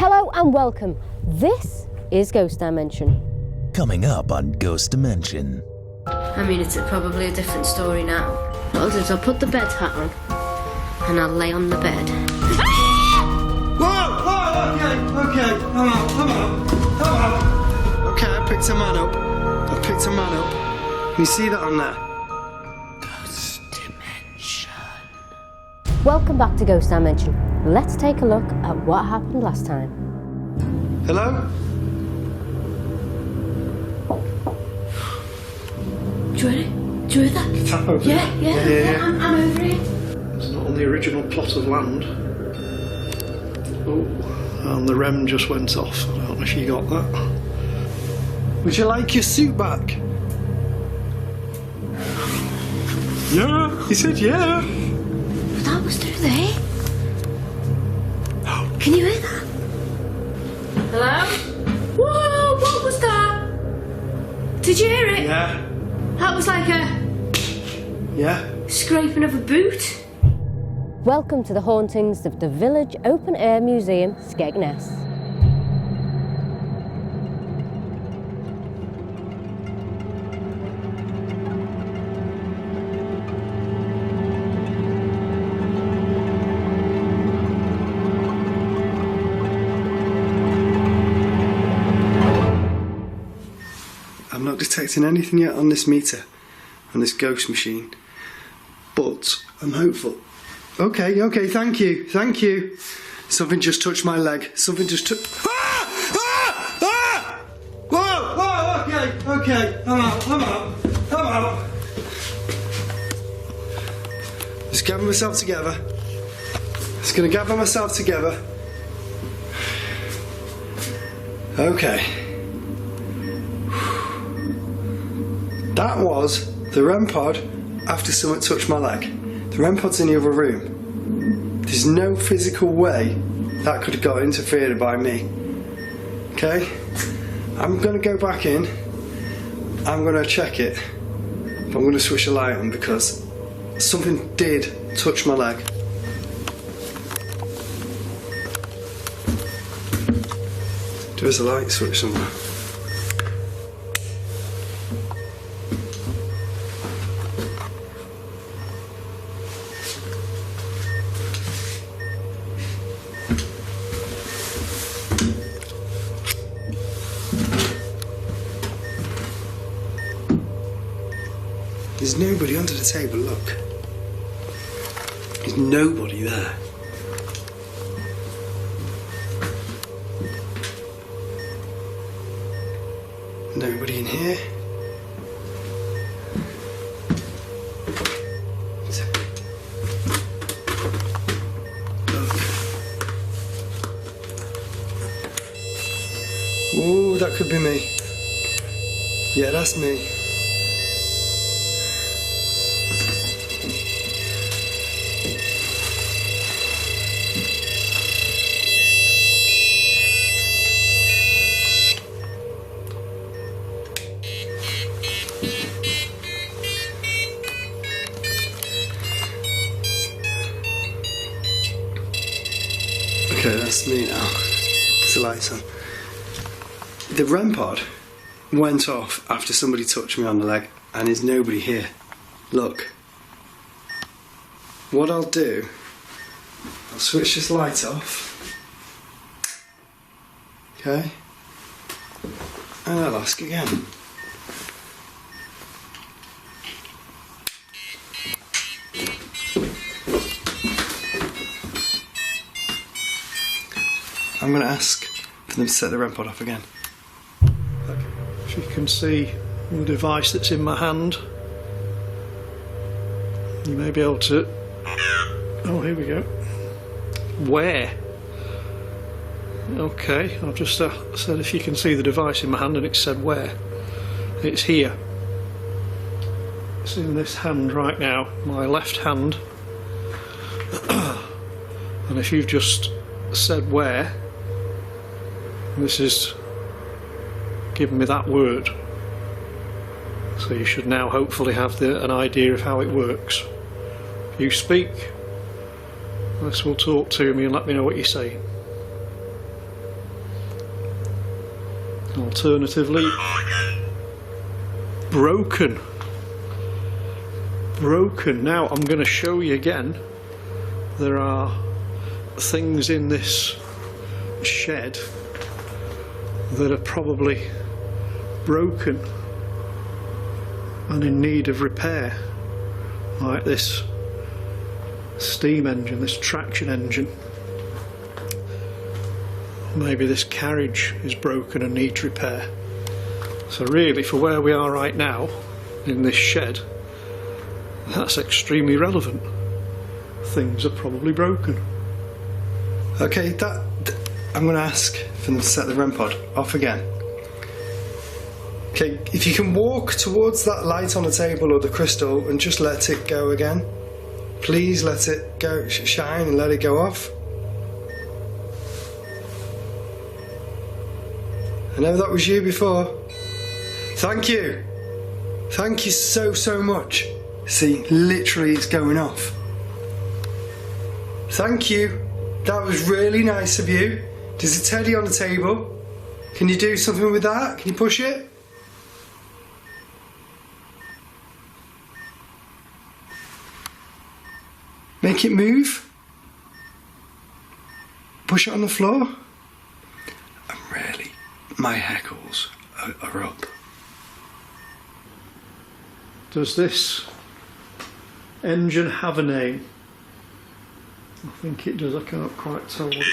Hello and welcome. This is Ghost Dimension. Coming up on Ghost Dimension. I mean, it's probably a different story now. What I'll do is I'll put the bed hat on and I'll lay on the bed. Whoa, okay, I'm out. Okay, I picked a man up. Can you see that on there? Ghost Dimension. Welcome back to Ghost Dimension. Let's take a look at what happened last time. Hello? Do you hear that? Tap over. Yeah. I'm over here. It's not on the original plot of land. Oh, and the REM just went off. I don't know if you got that. Would you like your suit back? Yeah, he said yeah. But that was through there. Can you hear that? Hello? Whoa, what was that? Did you hear it? Yeah. That was like a scraping of a boot. Welcome to the hauntings of the Village Open Air Museum, Skegness. I'm not detecting anything yet on this meter, on this ghost machine, but I'm hopeful. Okay, thank you. Something just touched my leg. Something just took. Whoa, okay, I'm out. Just gather myself together. Just gonna gather myself together. Okay. That was the REM pod after someone touched my leg. The REM pod's in the other room. There's no physical way that could have got interfered by me. Okay? I'm going to go back in. I'm going to check it. But I'm going to switch a light on because something did touch my leg. There is a light switch somewhere. There's nobody under the table, look. There's nobody there. Nobody in here. Look. Oh, that could be me. Yeah, that's me. Okay, that's me now. It's the lights on. The REM pod went off after somebody touched me on the leg, and there's nobody here. Look. What I'll do, I'll switch this light off. Okay? And I'll ask again. I'm going to ask for them to set the REM pod off again. If you can see the device that's in my hand, you may be able to... Oh, here we go. Where? Okay, I've just said if you can see the device in my hand, and it said where. It's here. It's in this hand right now, my left hand. And if you've just said where, this is giving me that word. So you should now hopefully have an idea of how it works. If you speak, this will talk to me and let me know what you're saying. Alternatively, broken. Now I'm going to show you again. There are things in this shed that are probably broken and in need of repair, like this steam engine, this traction engine. Maybe this carriage is broken and needs repair. So really, for where we are right now in this shed, that's extremely relevant. Things are probably broken. Okay, I'm going to ask for them to set the REM pod off again. Okay, if you can walk towards that light on the table or the crystal and just let it go again. Please let it go, shine and let it go off. I know that was you before. Thank you. Thank you so much. See, literally it's going off. Thank you. That was really nice of you. There's a teddy on the table. Can you do something with that? Can you push it? Make it move. Push it on the floor. My hackles are up. Does this engine have a name? I think it does, I can't quite tell what.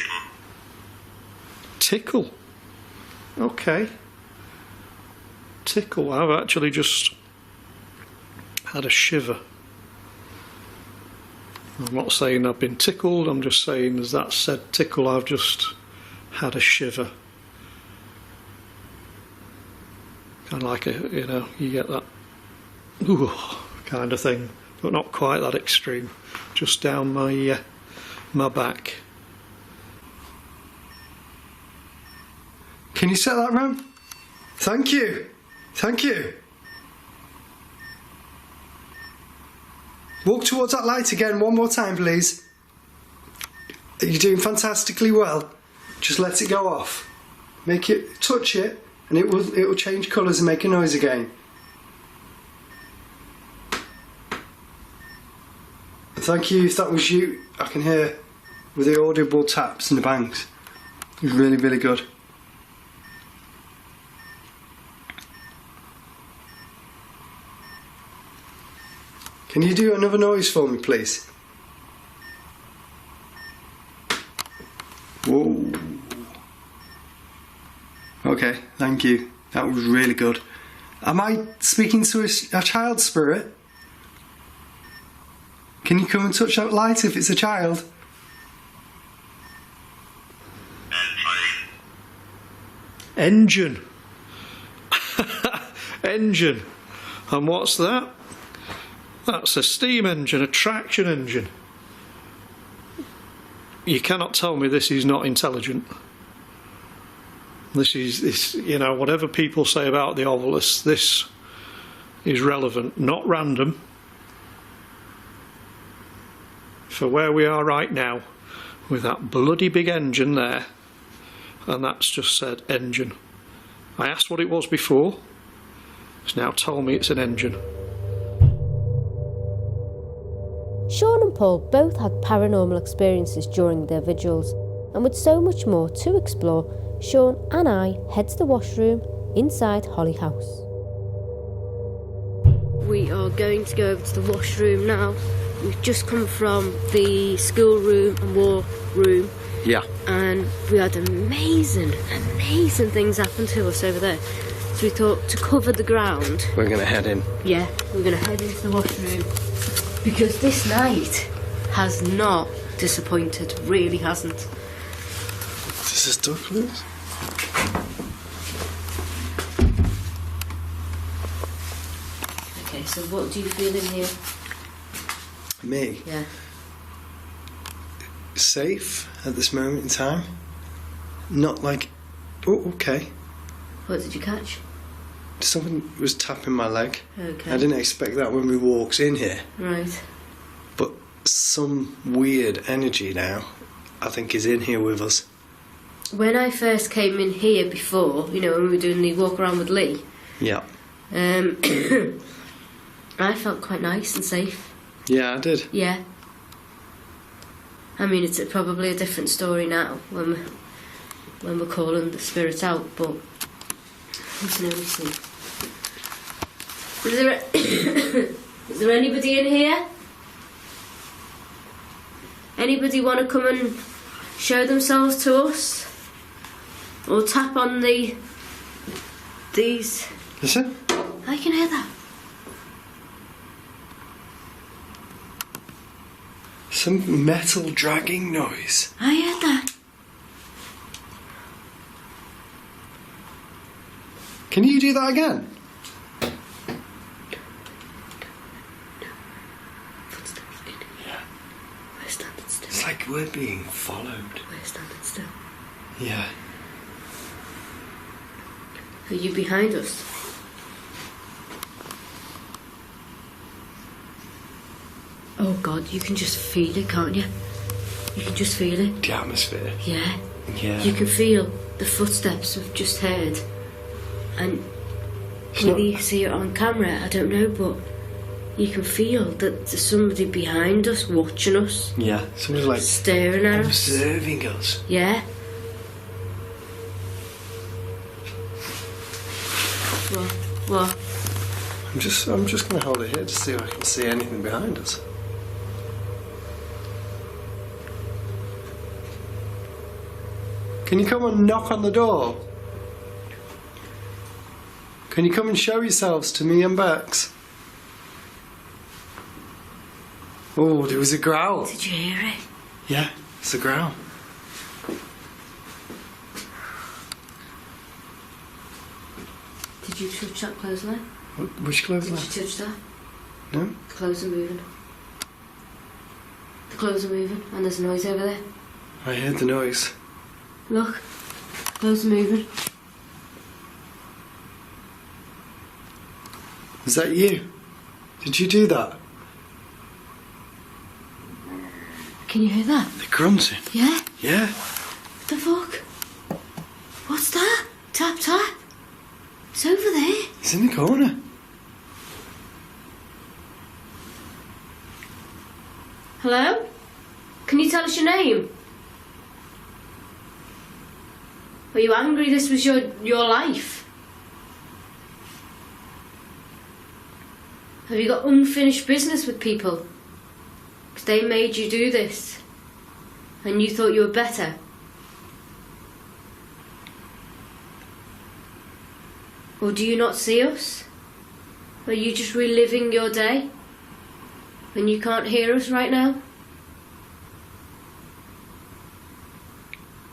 Tickle. Okay. Tickle. I've actually just had a shiver. I'm not saying I've been tickled, I'm just saying as that said tickle, I've just had a shiver. Kind of like you get that ooh kind of thing, but not quite that extreme. Just down my back. Can you set that round? Thank you. Thank you. Walk towards that light again one more time, please. You're doing fantastically well. Just let it go off. Make it, touch it, and it will change colours and make a noise again. Thank you. If that was you, I can hear with the audible taps and the bangs. It was really, really good. Can you do another noise for me, please? Whoa. Okay, thank you. That was really good. Am I speaking to a child spirit? Can you come and touch that light if it's a child? Engine. Engine. And what's that? That's a steam engine, a traction engine. You cannot tell me this is not intelligent. This, you know, whatever people say about the obelisk, this is relevant, not random. For where we are right now, with that bloody big engine there, and that's just said engine. I asked what it was before, it's now told me it's an engine. Sean and Paul both had paranormal experiences during their vigils, and with so much more to explore, Sean and I head to the washroom inside Holly House. We are going to go over to the washroom now. We've just come from the schoolroom and war room. Yeah. And we had amazing things happen to us over there. So we thought to cover the ground. We're going to head in. Yeah, we're going to head into the washroom. Because this night has not disappointed, really hasn't. This is Douglas. Okay, so what do you feel in here? Me? Yeah. Safe at this moment in time. Not like, oh, okay. What did you catch? Something was tapping my leg. Okay. I didn't expect that when we walked in here. Right. But some weird energy now, I think, is in here with us. when I first came in here before, you know, when we were doing the walk around with Lee, Yeah. I felt quite nice and safe. Yeah, I did. Yeah. I mean, it's probably a different story now when we're calling the spirits out, but let's see. Is there anybody in here? Anybody want to come and show themselves to us? Or tap on these? Listen. I can hear that. Some metal dragging noise. I heard that. Can you do that again? Footsteps in here. Yeah. We're standing still. It's like we're being followed. We're standing still. Yeah. Are you behind us? Oh God, you can just feel it, can't you? You can just feel it. The atmosphere. Yeah. Yeah. You can feel the footsteps we've just heard. And It's whether not- you see it on camera, I don't know, but you can feel that there's somebody behind us watching us, Yeah. Somebody's like staring at us. observing us. Yeah. What? I'm just gonna hold it here to see if I can see anything behind us. Can you come and knock on the door? Can you come and show yourselves to me and Bex? Oh, there was a growl. Did you hear it? Yeah, it's a growl. Did you touch that clothesline? Which clothes Did left? you touch that? No? The clothes are moving. The clothes are moving, and there's noise over there. I heard the noise. Look, clothes are moving. Is that you? Did you do that? Can you hear that? They're grunting. Yeah? Yeah. What the fuck? What's that? Tap, tap. It's over there. It's in the corner. Hello? Can you tell us your name? Are you angry this was your life? Have you got unfinished business with people? 'Cause they made you do this. And you thought you were better. Or do you not see us? Are you just reliving your day? And you can't hear us right now?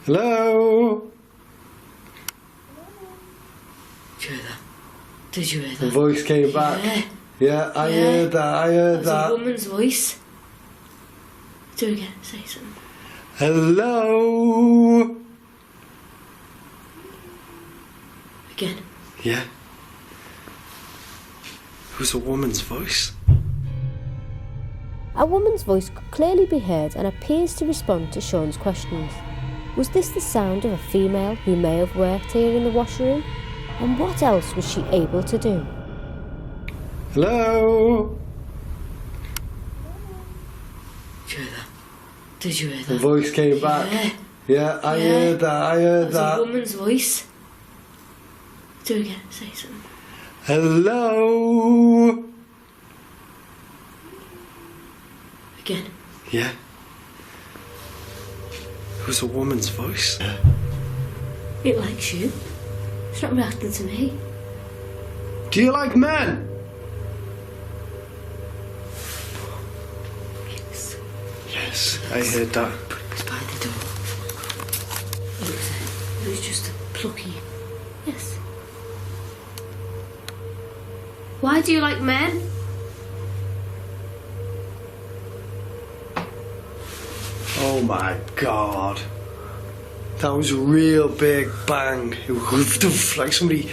Hello? Did you hear that? Did you hear The that? voice came back. Yeah. Yeah, I Yeah. heard that. I heard That's a that. woman's voice. Do it again. Say something. Hello? Again. Yeah. It was a woman's voice. A woman's voice could clearly be heard and appears to respond to Sean's questions. Was this the sound of a female who may have worked here in the washroom? And what else was she able to do? Hello? Did you hear that? Did you hear The that? voice came back. Yeah. Yeah, I Yeah. heard that. I heard That's a that. woman's voice. Do it again. Say something. Hello? Again. Yeah. It was a woman's voice. It likes you. It's not reacting to me. Do you like men? Yes. Yes, I heard that. It's by the door. It was just a plucky. Yes. Why do you like men? Oh my god. That was a real big bang. Like somebody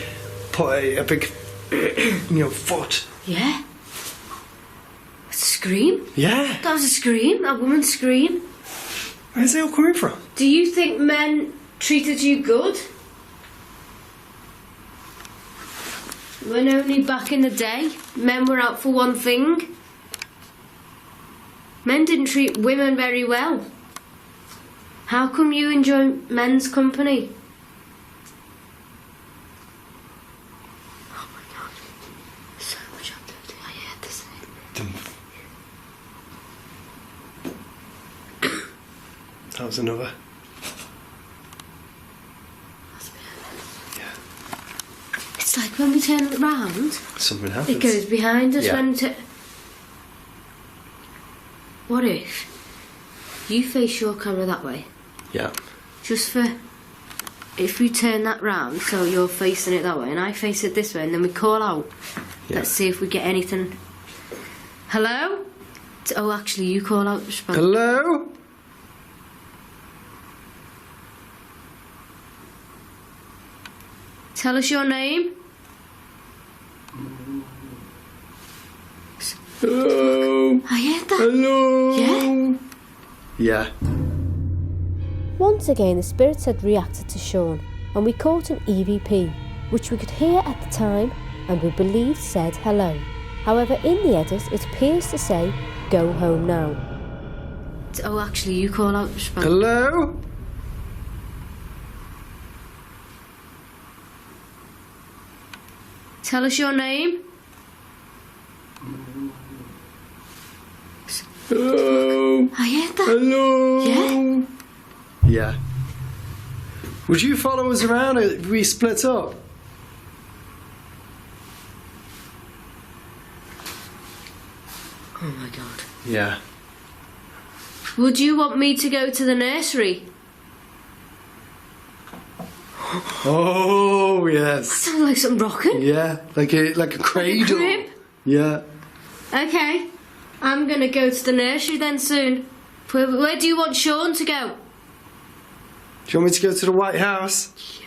put a big, foot. Yeah. A scream? Yeah. That was a scream. A woman's scream. Where's it all coming from? Do you think men treated you good? When only back in the day, men were out for one thing. Men didn't treat women very well. How come you enjoy men's company? Oh my God. So much activity. I heard this. That was another. Yeah. It's like when we turn it round, Something happens. it goes behind us Yeah. What if you face your camera that way? Yeah. Just for... If we turn that round, so you're facing it that way, and I face it this way, and then we call out. Yeah. Let's see if we get anything. Hello? Oh, actually, you call out. Respond. Hello? Tell us your name. Hello? I heard that. Hello? Yeah? Yeah. Once again, the spirits had reacted to Sean, and we caught an EVP, which we could hear at the time and we believed said hello. However, in the edit, it appears to say, "Go home now." Oh, actually, you call out. Respond. Hello? Tell us your name. Hello? I heard that. Hello? Yeah? Yeah. Would you follow us around if we split up? Oh my God. Yeah. Would you want me to go to the nursery? Oh, yes. Sounds like something rocking. Yeah, like a cradle. crib? Yeah. Okay. I'm gonna go to the nursery then soon. Where do you want Sean to go? Do you want me to go to the White House? Yeah.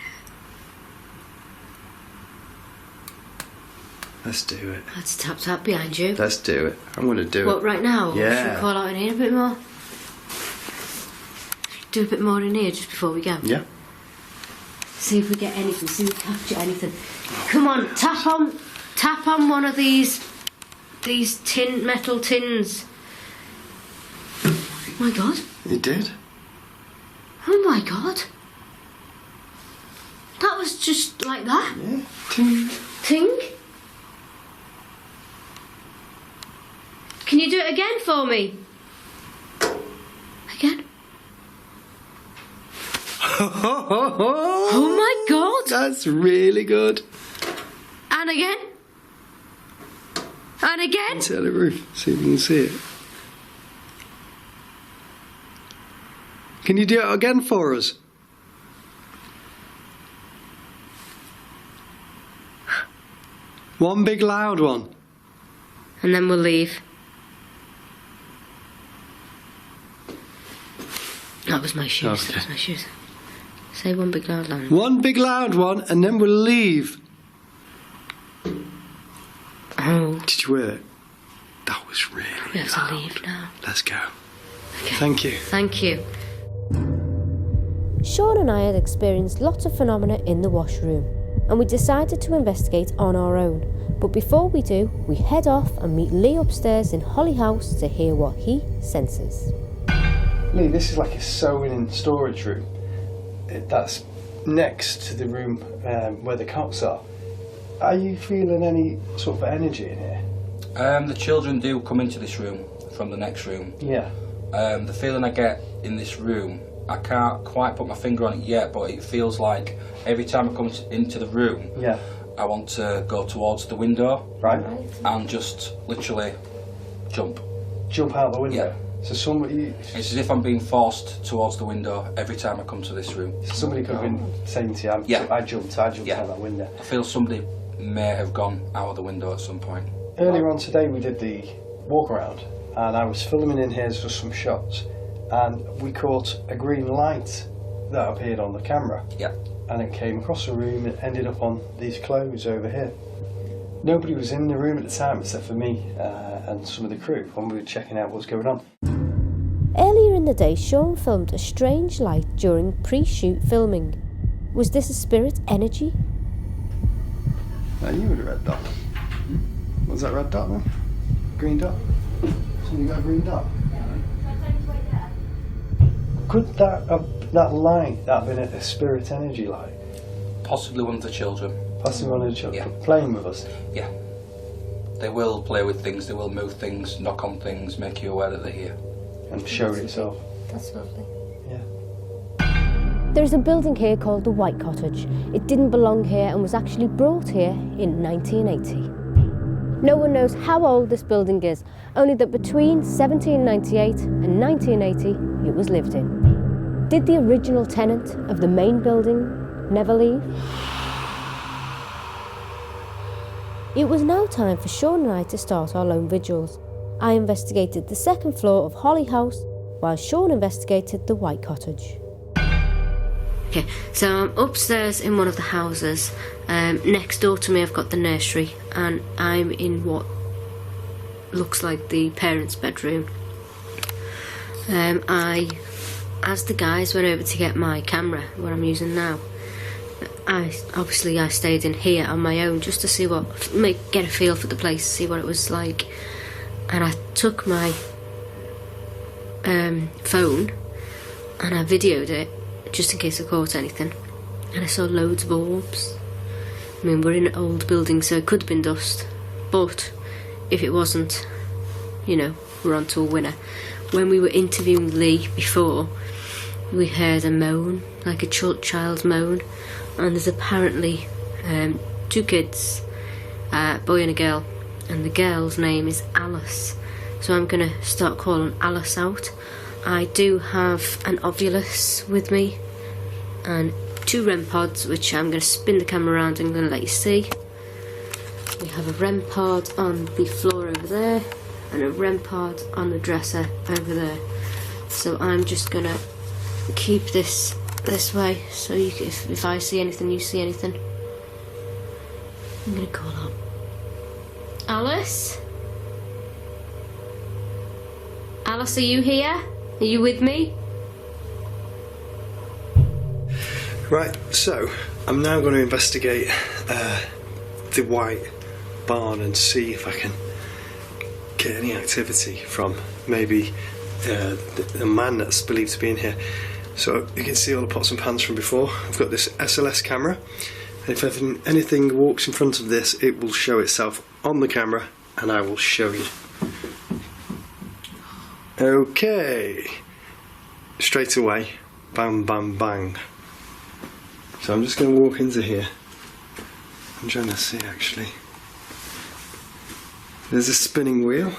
Let's do it. Let's tap tap behind you. Let's do it. I'm going to do What, it. right now? Or Yeah. should we call out in here a bit more? Do a bit more in here just before we go. Yeah. See if we get anything. See if we capture anything. Come on, tap on one of these metal tins. Oh my God. You did? Oh my God. That was just like that. Yeah. Ting. Ting. Can you do it again for me? Again? Oh my God. That's really good. And again? And again? Sit on the roof, see if you can see it. Can you do it again for us? One big loud one. And then we'll leave. That was my shoes. Okay. That was my shoes. Say one big loud line. One big loud one, and then we'll leave. Oh. Did you hear it? That was really We have loud. to leave now. Let's go. Okay. Thank you. Thank you. Sean and I had experienced lots of phenomena in the washroom, and we decided to investigate on our own. But before we do, we head off and meet Lee upstairs in Holly House to hear what he senses. Lee, this is like a sewing and storage room. That's next to the room where the cots are. Are you feeling any sort of energy in here? The children do come into this room from the next room. Yeah. The feeling I get in this room, I can't quite put my finger on it yet, but it feels like every time I come into the room, Yeah. I want to go towards the window, Right. and just literally jump. Jump out the window. Yeah. So somebody It's as if I'm being forced towards the window every time I come to this room. could have been saying to you, Yeah. I jumped Yeah. out that window. I feel somebody may have gone out of the window at some point. Earlier on today we did the walk around and I was filming in here for some shots and we caught a green light that appeared on the camera. Yeah. And it came across the room and ended up on these clothes over here. Nobody was in the room at the time except for me and some of the crew when we were checking out what was going on. Earlier in in the day, Sean filmed a strange light during pre-shoot filming. Was this a spirit energy? I knew it was a red dot. Was that red dot then? Green dot? So you got a green dot? Could that light have been a spirit energy light? Possibly one of the children. Possibly one of the children Yeah. playing with us? Yeah. They will play with things, they will move things, knock on things, make you aware that they're here. And showed itself. That's lovely. Yeah. There is a building here called the White Cottage. It didn't belong here and was actually brought here in 1980. No one knows how old this building is, only that between 1798 and 1980 it was lived in. Did the original tenant of the main building never leave? It was now time for Sean and I to start our lone vigils. I investigated the second floor of Holly House, while Sean investigated the White Cottage. Okay, so I'm upstairs in one of the houses. Next door to me I've got the nursery, and I'm in what looks like the parents' bedroom. As the guys went over to get my camera, what I'm using now, I stayed in here on my own just to see get a feel for the place, see what it was like. And I took my phone and I videoed it just in case I caught anything, and I saw loads of orbs. I mean, we're in an old building, so it could have been dust, but if it wasn't, you know, we're on to a winner. When we were interviewing Lee before, we heard a moan, like a child's moan, and there's apparently 2 kids, a boy and a girl, and the girl's name is Alice, so I'm gonna start calling Alice out. I do have an ovulus with me and 2 REM pods, which I'm going to spin the camera around and I'm going to let you see. We have a REM pod on the floor over there and a REM pod on the dresser over there. So I'm just going to keep this way, so if I see anything, you see anything. I'm going to call up Alice? Alice, are you here? Are you with me? Right, so I'm now going to investigate the White Barn and see if I can get any activity from maybe the man that's believed to be in here. So you can see all the pots and pans from before. I've got this SLS camera, and if anything walks in front of this, it will show itself on the camera and I will show you. Okay, straight away, bam bam bang. So I'm just going to walk into here. I'm trying to see actually. There's a spinning wheel.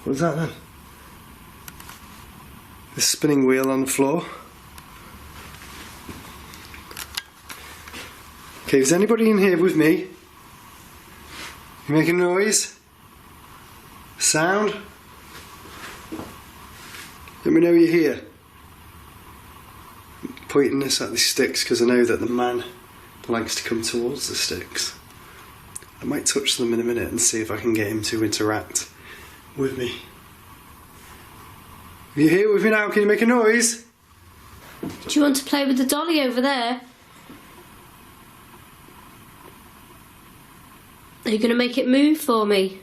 What's that then? The spinning wheel on the floor. Okay, is anybody in here with me? You making noise? Sound? Let me know you're here. I'm pointing this at the sticks because I know that the man likes to come towards the sticks. I might touch them in a minute and see if I can get him to interact with me. Are you here with me now? Can you make a noise? Do you want to play with the dolly over there? Are you going to make it move for me?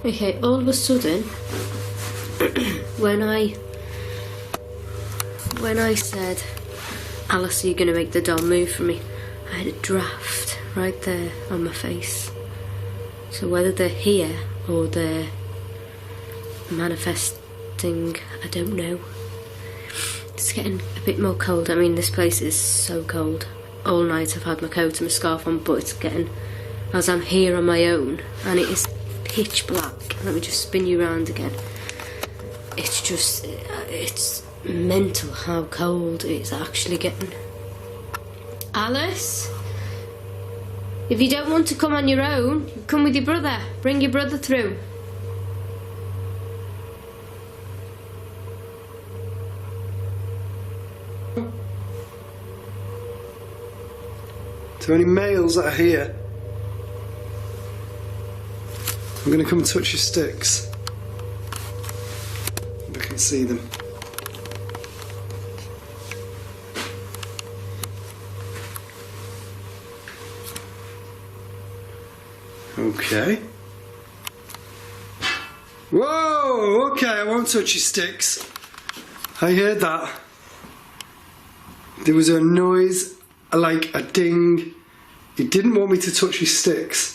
Okay, all of a sudden, when I said, Alice, are you going to make the doll move for me? I had a draft right there on my face. So whether they're here or they're manifesting, I don't know. It's getting a bit more cold. I mean, this place is so cold. All night I've had my coat and my scarf on, but it's getting, as I'm here on my own, and it is pitch black. Let me just spin you around again. It's just, it's mental how cold it's actually getting. Alice? If you don't want to come on your own, come with your brother. Bring your brother through. Are there any males that are here? I'm going to come and touch your sticks. If I can see them. Okay. Whoa! Okay, I won't touch your sticks. I heard that. There was a noise, like a ding. He didn't want me to touch his sticks.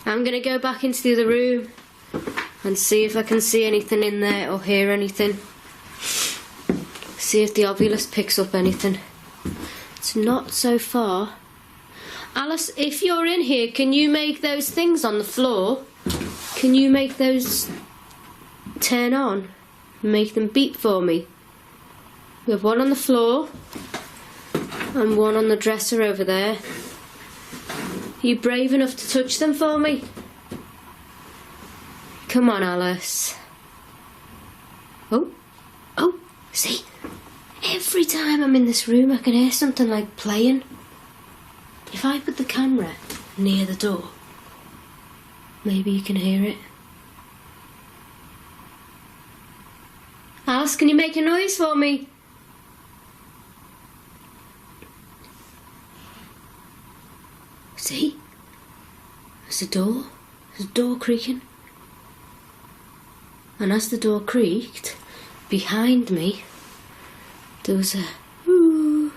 I'm gonna go back into the other room and see if I can see anything in there or hear anything. See if the ovulus picks up anything. It's not so far. Alice, if you're in here, can you make those things on the floor? Can you make those turn on? Make them beep for me. We have one on the floor and one on the dresser over there. Are you brave enough to touch them for me? Come on, Alice. Oh, see? Every time I'm in this room I can hear something like playing. If I put the camera near the door, maybe you can hear it. Alice, can you make a noise for me? See? There's a door. There's a door creaking. And as the door creaked, behind me, there was a ooh.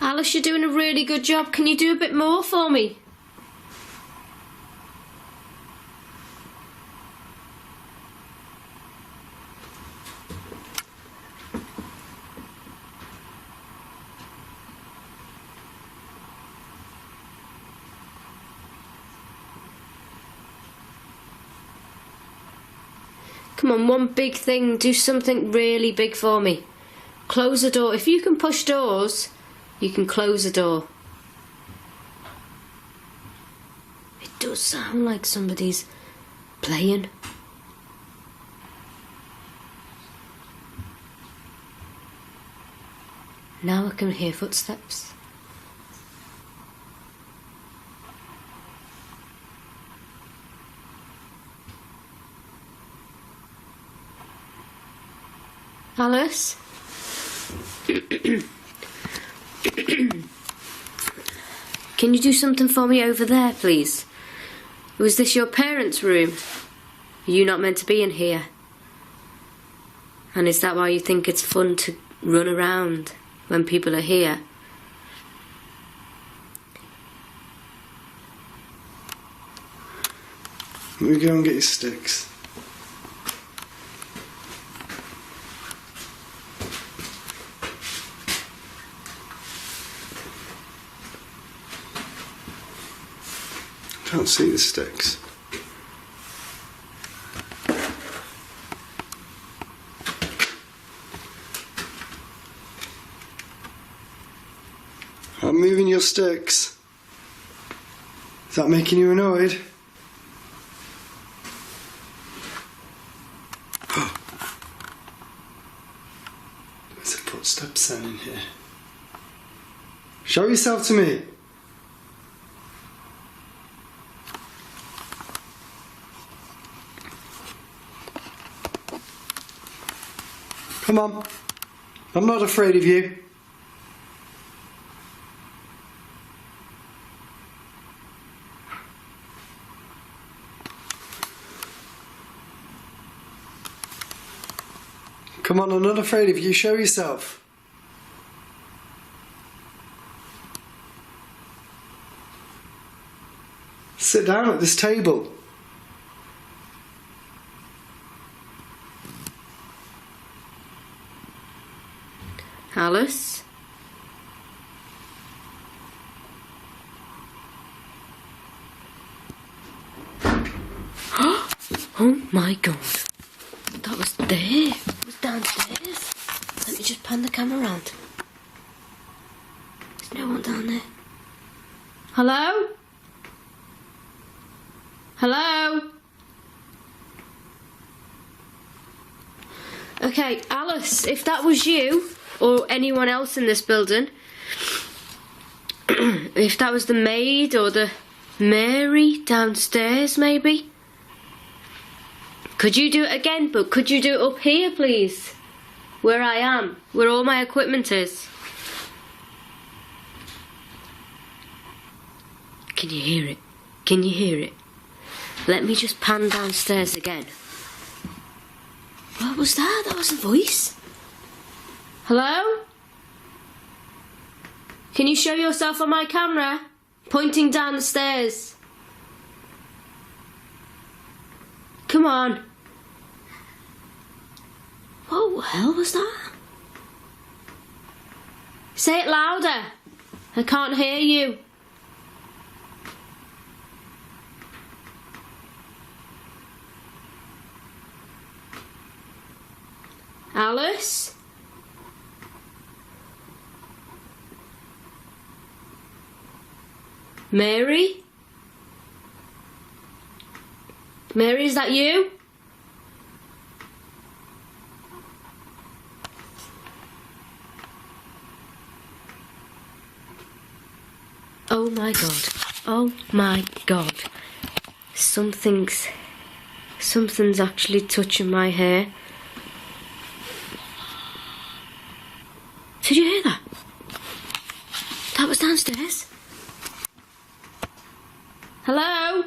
Alice, you're doing a really good job. Can you do a bit more for me? Come on, one big thing. Do something really big for me. Close the door. If you can push doors, you can close the door. It does sound like somebody's playing. Now I can hear footsteps. Alice? Can you do something for me over there, please? Was this your parents' room? Are you not meant to be in here? And is that why you think it's fun to run around when people are here? Let me go and get your sticks. Can't see the sticks. I'm moving your sticks. Is that making you annoyed? There's a footstep sound in here. Show yourself to me. Come on. I'm not afraid of you. Come on, I'm not afraid of you. Show yourself. Sit down at this table. Alice? Oh my god. That was there. It was downstairs. Let me just pan the camera around. There's no one down there. Hello? Hello? Okay, Alice, if that was you, or anyone else in this building, if that was the maid or the Mary downstairs, maybe. Could you do it again, but could you do it up here, please? Where I am, where all my equipment is. Can you hear it? Can you hear it? Let me just pan downstairs again. What was that? That was a voice. Hello? Can you show yourself on my camera? Pointing down the stairs. Come on. What the hell was that? Say it louder. I can't hear you. Alice? Mary? Mary, is that you? Oh my god. Oh my god. Something's actually touching my hair. Did you hear that? That was downstairs. Hello?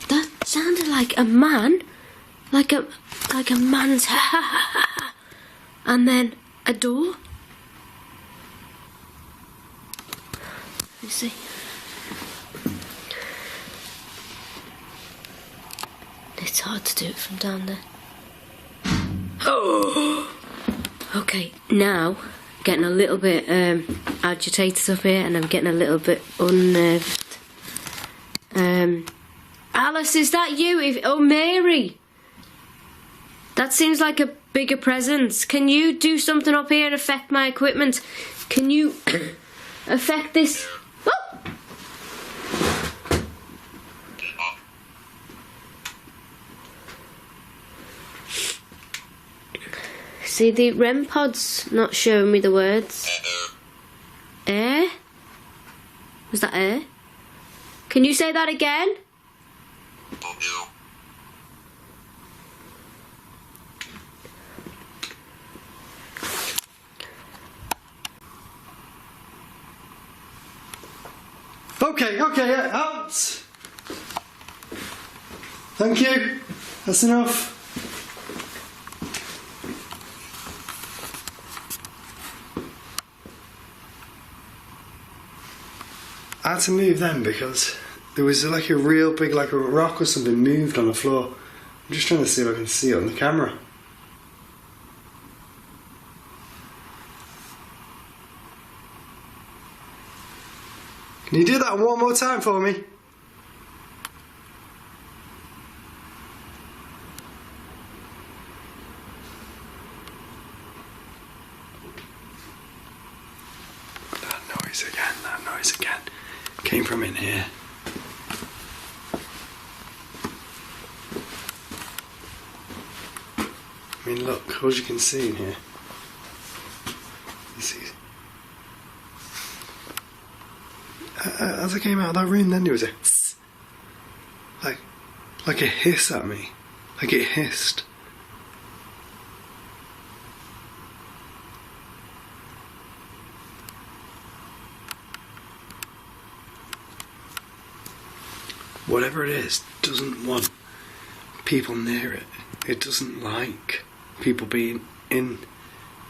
That sounded like a man. Like a man's ha ha ha ha. And then a door. Let me see. It's hard to do it from down there. Oh! Okay, now getting a little bit agitated up here, and I'm getting a little bit unnerved. Alice, is that you? Oh, Mary. That seems like a bigger presence. Can you do something up here and affect my equipment? Can you affect this? Oh! See, the REM pod's not showing me the words. Air? Was that air? Can you say that again? Okay, out! Thank you. That's enough. I had to move them because there was like a real big, like a rock or something moved on the floor. I'm just trying to see if I can see it on the camera. Can you do that one more time for me? That noise again. Came from in here. I mean, look, all you can see in here. You see, as I came out of that room, then there was a like a hiss at me, like it hissed. Whatever it is, doesn't want people near it. It doesn't like people being in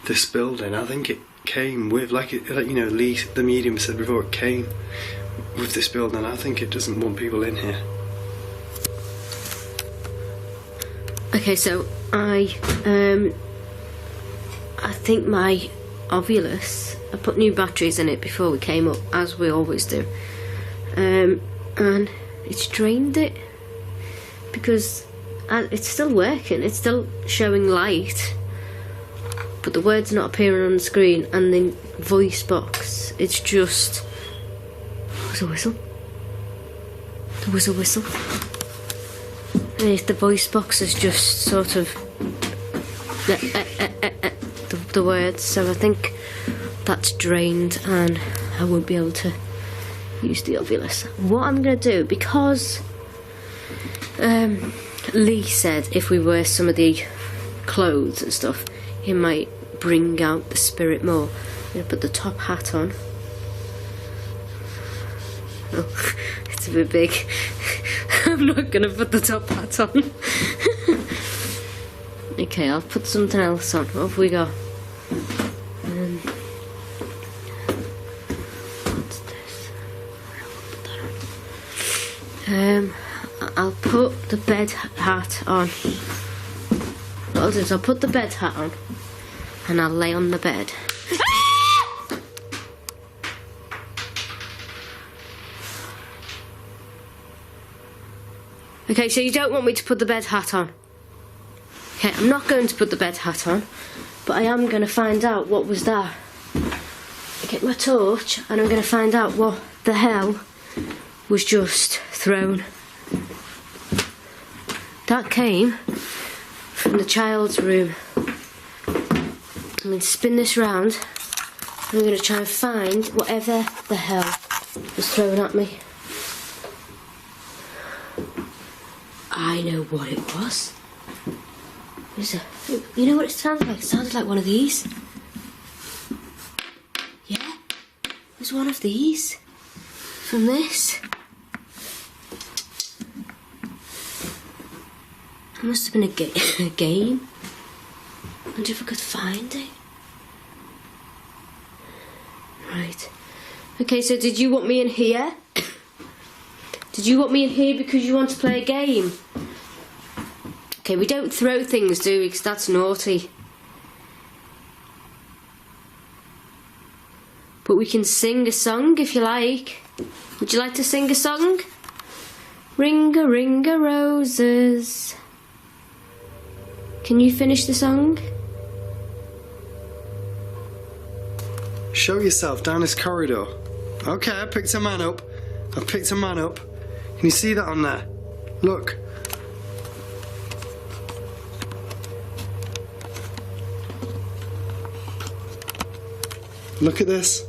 this building. I think it came with, like you know, the medium said before, it came with this building. I think it doesn't want people in here. Okay, so I think my Ovulus, I put new batteries in it before we came up, as we always do, and it's drained it because it's still working, it's still showing light, but the words not appearing on the screen, and the voice box, it's just, there was a whistle. There was a whistle. And if the voice box is just sort of the words, so I think that's drained, and I won't be able to use the ovulus. What I'm going to do, because Lee said if we wear some of the clothes and stuff, it might bring out the spirit more. I'm going to put the top hat on. Oh, it's a bit big. I'm not going to put the top hat on. Okay, I'll put something else on. What have we got? What's this? I'll put the bed hat on. What I'll do is I'll put the bed hat on and I'll lay on the bed. Okay, so you don't want me to put the bed hat on? Okay, I'm not going to put the bed hat on, but I am going to find out what was there. I get my torch and I'm going to find out what the hell was just thrown. That came from the child's room. I'm going to spin this round and I'm going to try and find whatever the hell was thrown at me. I know what it was. You know what it sounded like? It sounded like one of these. Yeah, it was one of these. From this. It must have been a game. I wonder if I could find it. Right. Okay, so did you want me in here? Did you want me in here because you want to play a game? Okay, we don't throw things, do we? Because that's naughty. But we can sing a song if you like. Would you like to sing a song? Ring-a-ring-a roses. Can you finish the song? Show yourself down this corridor. Okay, I picked a man up. I've picked a man up. Can you see that on there? Look. Look at this.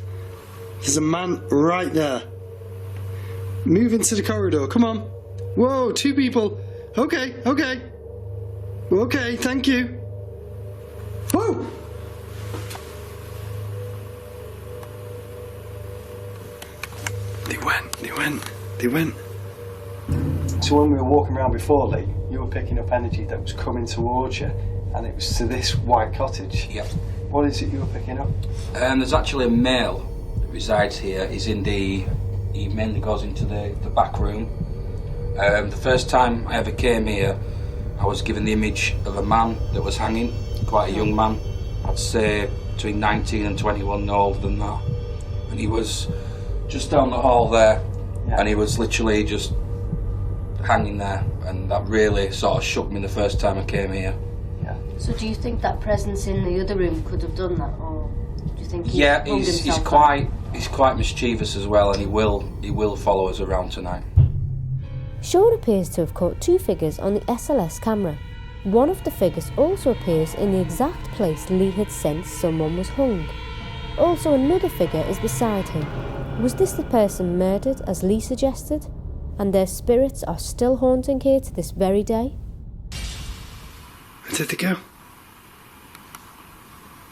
There's a man right there. Move into the corridor. Come on. Whoa, 2 people. Okay, okay. Okay, thank you. Whoa! They went. So when we were walking around before, Lee, you were picking up energy that was coming towards you, and it was to this White Cottage. Yep. What is it you were picking up? There's actually a male that resides here. He mainly goes into the back room. The first time I ever came here, I was given the image of a man that was hanging, quite a young man. I'd say between 19 and 21, no older than that. And he was just down the hall there, and he was literally just hanging there, and that really sort of shook me the first time I came here. So do you think that presence in the other room could have done that, or do you think he's quite mischievous as well, and he will follow us around tonight. Sean appears to have caught 2 figures on the SLS camera. One of the figures also appears in the exact place Lee had sensed someone was hung. Also another figure is beside him. Was this the person murdered, as Lee suggested? And their spirits are still haunting here to this very day? Where did they go?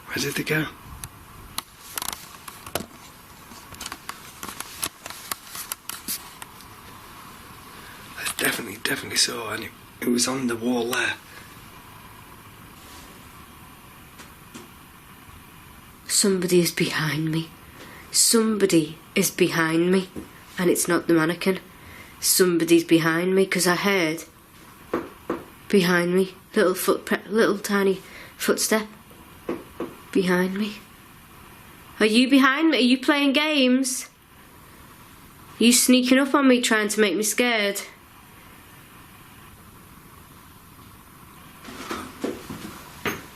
Where did they go? I definitely saw, and it was on the wall there. Somebody is behind me. Somebody is behind me. And it's not the mannequin. Somebody's behind me, because I heard behind me, little tiny footstep behind me. Are you behind me? Are you playing games? Are you sneaking up on me, trying to make me scared?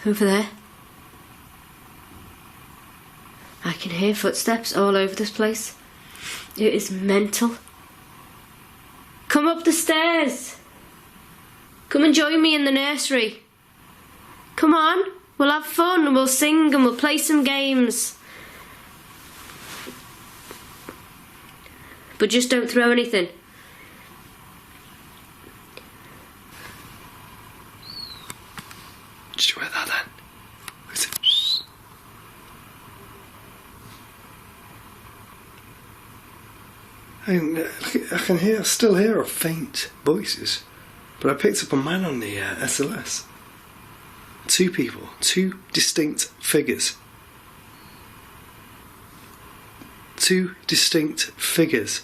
Over there. I can hear footsteps all over this place. It is mental. Come up the stairs. Come and join me in the nursery. Come on, we'll have fun and we'll sing and we'll play some games. but just don't throw anything. Did you hear that then? I can still hear faint voices, but I picked up a man on the SLS. 2 people, 2 distinct figures. 2 distinct figures.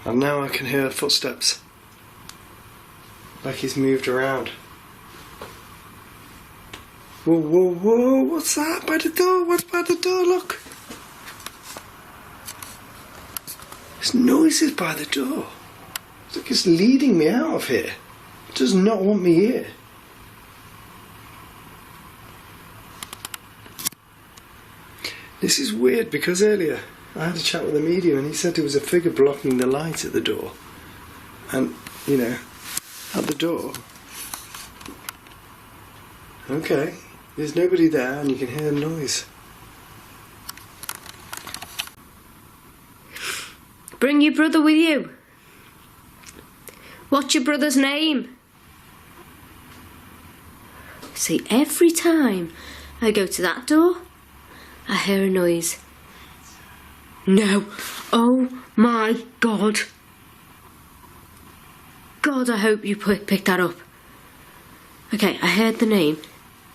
And now I can hear footsteps. Like he's moved around. Whoa, whoa, whoa, what's that by the door? What's by the door? Look. There's noises by the door. It's like it's leading me out of here. It does not want me here. This is weird because earlier I had a chat with the medium and he said there was a figure blocking the light at the door. And, you know, at the door. Okay, there's nobody there and you can hear the noise. Bring your brother with you. What's your brother's name? See, every time I go to that door, I hear a noise. No. Oh my God. God, I hope you picked that up. Okay, I heard the name.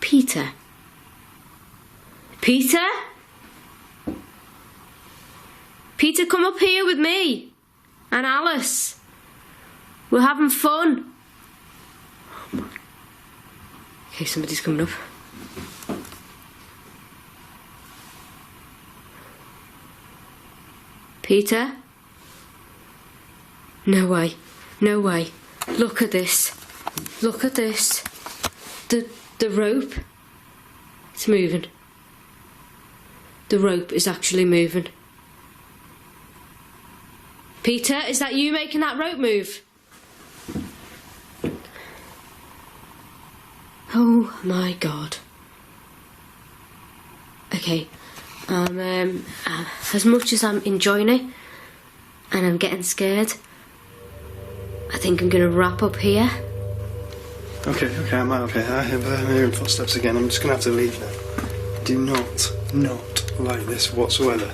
Peter. Peter? Peter, come up here with me. And Alice. We're having fun. Oh my. Okay, somebody's coming up. Peter? No way. No way. Look at this. Look at this. The rope. It's moving. The rope is actually moving. Peter, is that you making that rope move? Oh my God. Okay. As much as I'm enjoying it and I'm getting scared, I think I'm going to wrap up here. Okay, I'm out. Okay, I'm hearing footsteps again. I'm just going to have to leave now. I do not like this whatsoever.